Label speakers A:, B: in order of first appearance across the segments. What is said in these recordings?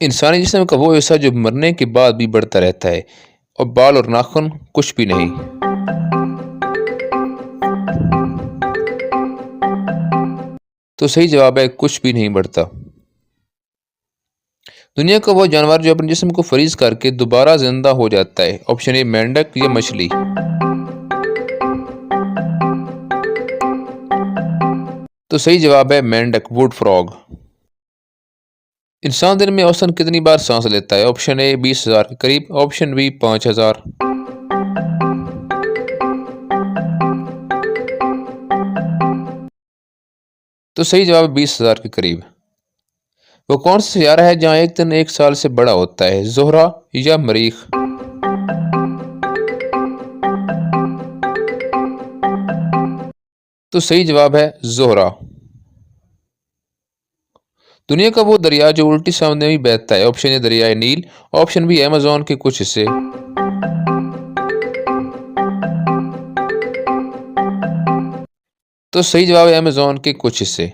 A: इंसानी जिस्म का वो हिस्सा जो मरने के बाद भी बढ़ता रहता है और बाल और नाखून कुछ भी नहीं। तो सही जवाब है कुछ भी नहीं बढ़ता। दुनिया का वो जानवर जो अपने जिस्म को फ्रीज करके दोबारा जिंदा हो जाता है। ऑप्शन ए मेंढक या मछली। तो सही जवाब है मेंढक, वुड फ्रॉग। इंसान दिन में औसतन कितनी बार सांस लेता है। ऑप्शन ए 20,000 के करीब, ऑप्शन बी 5,000। तो सही जवाब है 20,000 के करीब। वो कौन सा सियारा है जहाँ एक दिन एक साल से बड़ा होता है। जोहरा या मरीख। तो सही जवाब है जोहरा। दुनिया का वो दरिया जो उल्टी सामने भी बहता है। ऑप्शन ए दरियाए नील, ऑप्शन बी अमेजोन के कुछ हिस्से। तो सही जवाब है अमेजोन के कुछ हिस्से।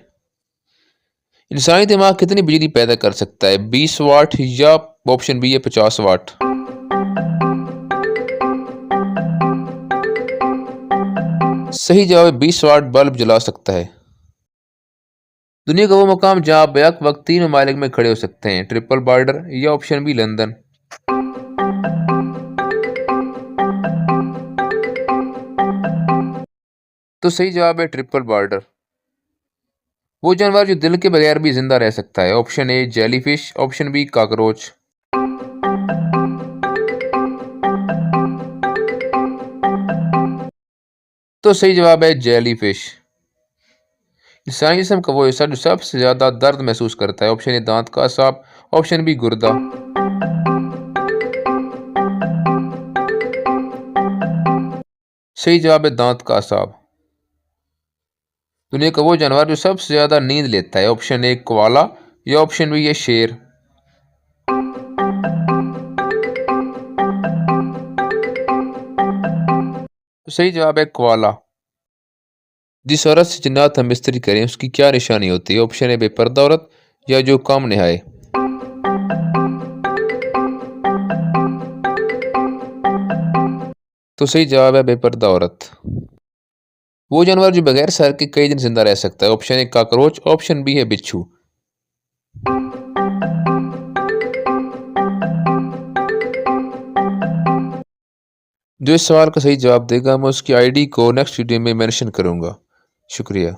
A: इंसानी दिमाग कितनी बिजली पैदा कर सकता है। 20 वाट या ऑप्शन बी है 50 वाट। सही जवाब है 20 वाट बल्ब जला सकता है। दुनिया का वो मकाम जहां आप बैक वक्त 3 ममालिक में खड़े हो सकते हैं। ट्रिपल बॉर्डर या ऑप्शन बी लंदन। तो सही जवाब है ट्रिपल बॉर्डर। वो जानवर जो दिल के बगैर भी जिंदा रह सकता है। Option A jellyfish, option B cockroach. तो सही जवाब है जेलीफिश। इंसानी जिस्म का वो हिस्सा जो सबसे ज्यादा दर्द महसूस करता है। ऑप्शन ए दांत का सांप, ऑप्शन बी गुर्दा। सही जवाब है दांत का सांप। दुनिया का वो जानवर जो सबसे ज्यादा नींद लेता है। ऑप्शन ए कोआला या ऑप्शन बी है शेर। तो सही जवाब है कोआला। जिस औरत से जिन्नात हम मिस्त्री करें उसकी क्या निशानी होती है। ऑप्शन ए बेपर्दा औरत या जो काम नहाए। तो सही जवाब है बेपर्दा औरत। वो जानवर जो बगैर सर के कई दिन जिंदा रह सकता है। Option A cockroach, option B है बिच्छू। जो इस सवाल का सही जवाब देगा मैं उसकी आईडी को नेक्स्ट वीडियो में मेंशन करूंगा। शुक्रिया।